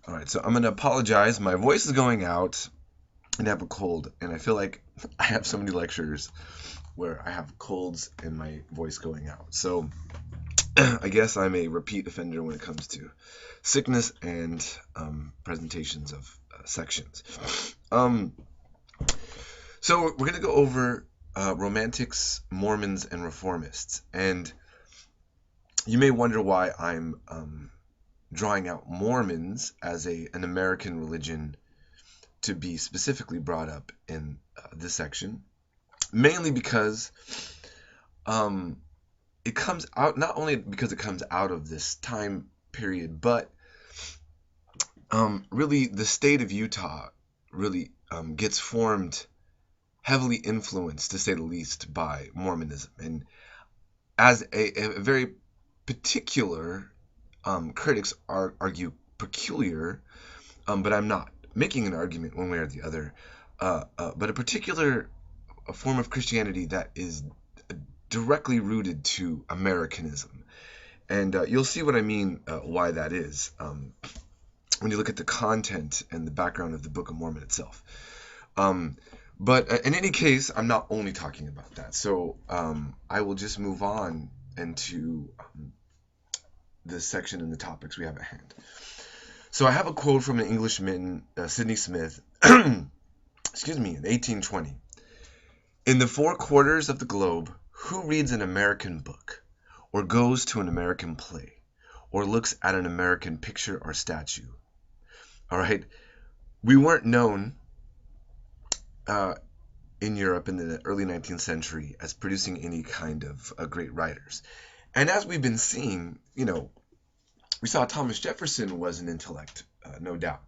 All right, so I'm going to apologize. My voice is going out and I have a cold, and I feel like I have so many lectures where I have colds and my voice going out. So I guess I'm a repeat offender when it comes to sickness and presentations of sections. Um, so we're going to go over Romantics, Mormons, and Reformists. And you may wonder why I'm drawing out Mormons as an American religion to be specifically brought up in this section, mainly because it comes out, not only because it comes out of this time period, but really the state of Utah really gets formed, heavily influenced, to say the least, by Mormonism. And as a very particular, critics argue peculiar, but I'm not making an argument one way or the other, but a particular form of Christianity that is directly rooted to Americanism. And you'll see what I mean, why that is, when you look at the content and the background of the Book of Mormon itself. But in any case, I'm not only talking about that. So I will just move on into the section and the topics we have at hand. So I have a quote from an Englishman, Sidney Smith, excuse me, in 1820. In the four quarters of the globe, who reads an American book, or goes to an American play, or looks at an American picture or statue? All right, we weren't known in Europe in the early 19th century as producing any kind of great writers. And as we've been seeing, we saw Thomas Jefferson was an intellect, no doubt.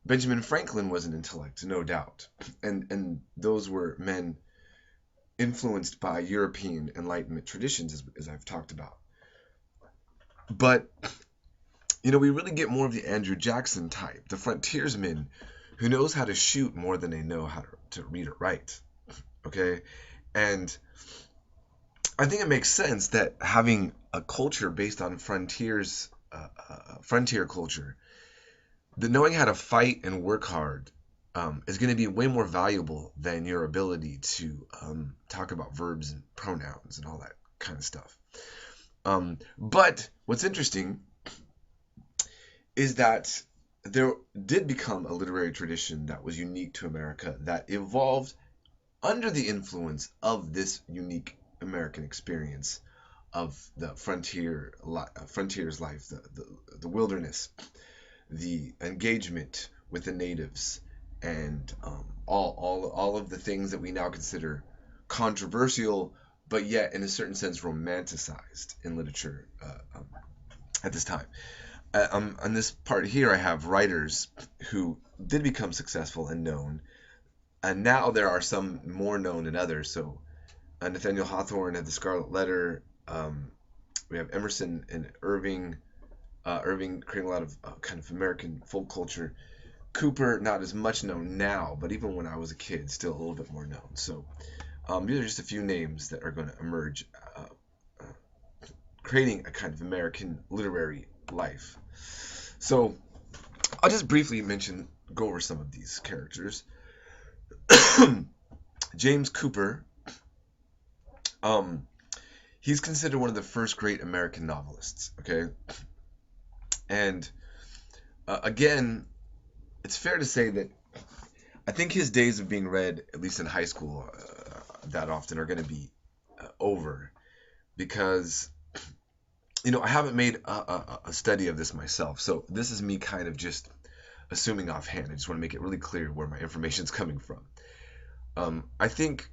Benjamin Franklin was an intellect, no doubt. And those were men influenced by European Enlightenment traditions, as I've talked about. But, we really get more of the Andrew Jackson type, the frontiersman who knows how to shoot more than they know how to read or write. Okay? And I think it makes sense that having a culture based on frontier culture, that knowing how to fight and work hard is going to be way more valuable than your ability to talk about verbs and pronouns and all that kind of stuff. But what's interesting is that there did become a literary tradition that was unique to America that evolved under the influence of this unique American experience of the frontier's life, the wilderness, the engagement with the natives, and all of the things that we now consider controversial, but yet in a certain sense romanticized in literature at this time. On this part here, I have writers who did become successful and known, and now there are some more known than others. So Nathaniel Hawthorne had the Scarlet Letter. We have Emerson and Irving. Irving creating a lot of kind of American folk culture. Cooper, not as much known now, but even when I was a kid, still a little bit more known. So these are just a few names that are going to emerge, creating a kind of American literary life. So I'll just briefly go over some of these characters. James Cooper, he's considered one of the first great American novelists, okay? And again, it's fair to say that I think his days of being read, at least in high school, that often are going to be over, because I haven't made a study of this myself, so this is me kind of just assuming offhand. I just want to make it really clear where my information is coming from. I think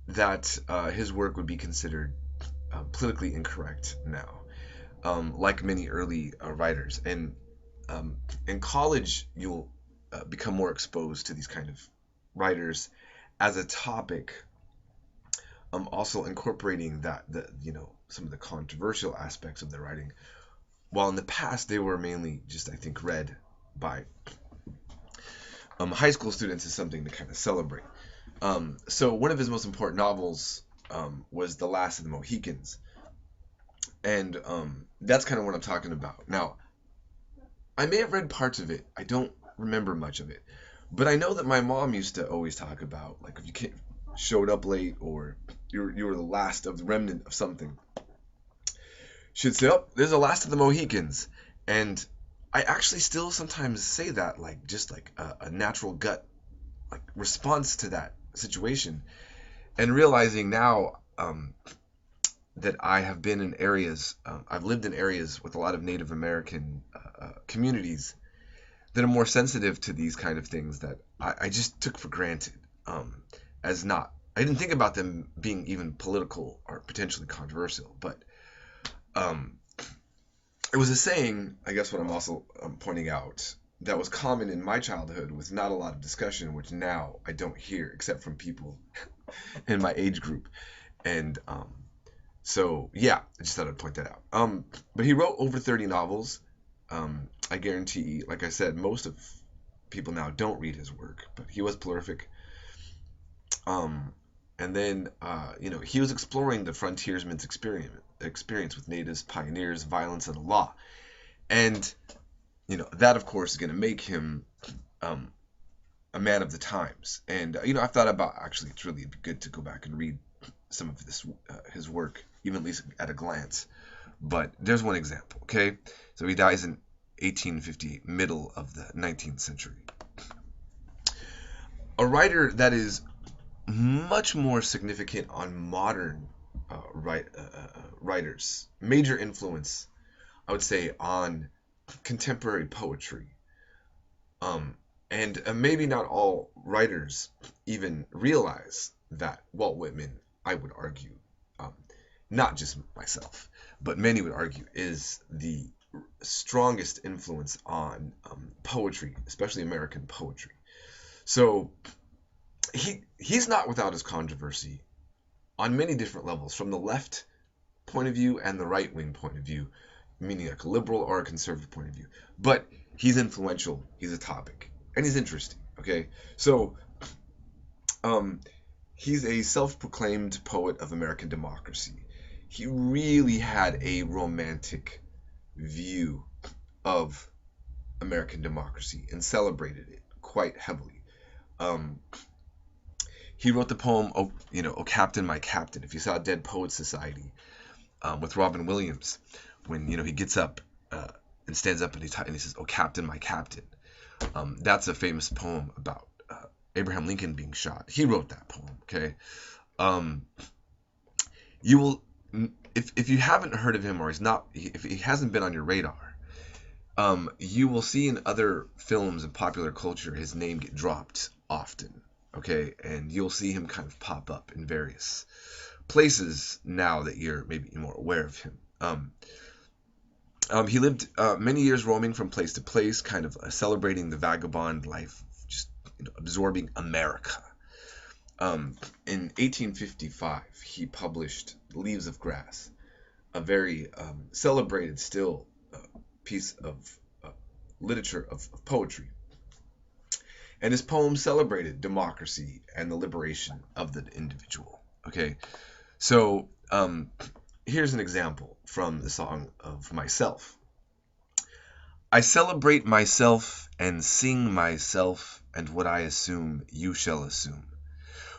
that his work would be considered politically incorrect now, like many early writers. And in college, you'll become more exposed to these kind of writers as a topic, also incorporating some of the controversial aspects of their writing, while in the past they were mainly just, I think, read by high school students as something to kind of celebrate. So one of his most important novels was The Last of the Mohicans, and that's kind of what I'm talking about. Now, I may have read parts of it. I don't remember much of it. But I know that my mom used to always talk about, like, if you showed up late, or you were the last of the remnant of something, she'd say, "Oh, there's the last of the Mohicans." And I actually still sometimes say that, like, just like a natural gut, like, response to that situation. And realizing now, that I have been in areas, I've lived in areas with a lot of Native American communities that are more sensitive to these kind of things, that I just took for granted, as not. I didn't think about them being even political or potentially controversial, but um, it was a saying, I guess, what I'm also pointing out, that was common in my childhood with not a lot of discussion, which now I don't hear except from people in my age group. And so, yeah, I just thought I'd point that out. But he wrote over 30 novels. I guarantee, like I said, most of people now don't read his work, but he was prolific. Um, and then, he was exploring the frontiersman's experience with natives, pioneers, violence, and the law. And, that, of course, is going to make him um, a man of the times. And, I've thought about, actually, it's really good to go back and read some of his work, even at least at a glance. But there's one example, okay? So he dies in 1858, middle of the 19th century. A writer that is much more significant on modern writers, major influence, I would say, on contemporary poetry. And maybe not all writers even realize that Walt Whitman, I would argue, um, not just myself, but many would argue, is the strongest influence on poetry, especially American poetry. So he's not without his controversy on many different levels, from the left point of view and the right wing point of view, meaning like a liberal or a conservative point of view. But he's influential, he's a topic, and he's interesting. Okay, so he's a self-proclaimed poet of American democracy. He really had a romantic view of American democracy and celebrated it quite heavily. Um, he wrote the poem, "Oh Captain, My Captain." If you saw Dead Poets Society, with Robin Williams, when he gets up and stands up and he says, "Oh Captain, My Captain." That's a famous poem about Abraham Lincoln being shot. He wrote that poem. Okay, you will, if you haven't heard of him, or if he hasn't been on your radar, you will see in other films and popular culture his name get dropped often. Okay, and you'll see him kind of pop up in various places now that you're maybe more aware of him. He lived many years roaming from place to place, kind of celebrating the vagabond life, just absorbing America. In 1855, he published Leaves of Grass, a very celebrated still piece of literature, of poetry. And his poem celebrated democracy and the liberation of the individual. Okay, so here's an example from the song of Myself. I celebrate myself and sing myself, and what I assume you shall assume.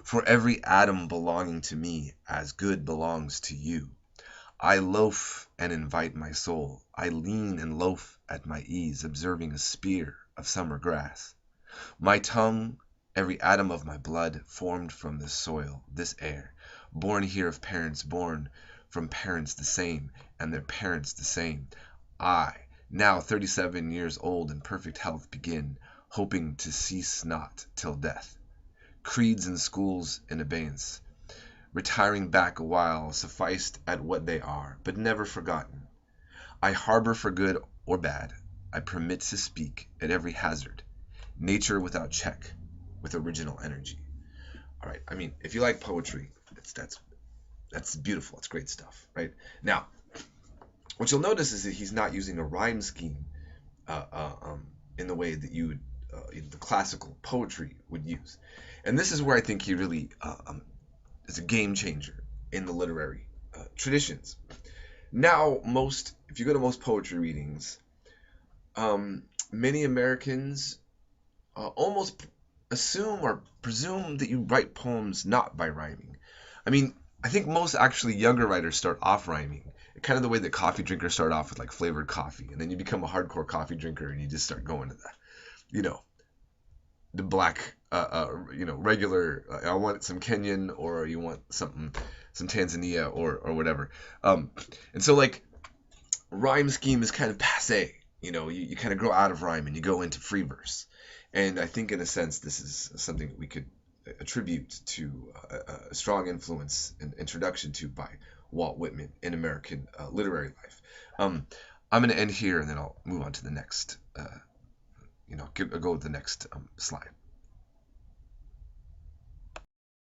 For every atom belonging to me as good belongs to you. I loaf and invite my soul. I lean and loaf at my ease, observing a spear of summer grass. My tongue, every atom of my blood, formed from this soil, this air, born here of parents born from parents the same, and their parents the same. I, now 37 years old in perfect health, begin, hoping to cease not till death. Creeds and schools in abeyance, retiring back a while, sufficed at what they are, but never forgotten. I harbor for good or bad. I permit to speak at every hazard. Nature without check, with original energy. All right. I mean, if you like poetry, that's beautiful. It's great stuff, right? Now, what you'll notice is that he's not using a rhyme scheme in the way that the classical poetry would use. And this is where I think he really is a game changer in the literary traditions. Now, if you go to most poetry readings, Many Americans almost assume or presume that you write poems not by rhyming. I mean, I think most actually younger writers start off rhyming. Kind of the way that coffee drinkers start off with like flavored coffee, and then you become a hardcore coffee drinker and you just start going to you know, the black, regular. I want some Kenyan, or you want something, some Tanzania, or whatever. Um, and so like rhyme scheme is kind of passe. You kind of grow out of rhyme and you go into free verse. And I think, in a sense, this is something that we could attribute to a strong influence and introduction to by Walt Whitman in American literary life. I'm going to end here and then I'll move on to the next, go to the next slide.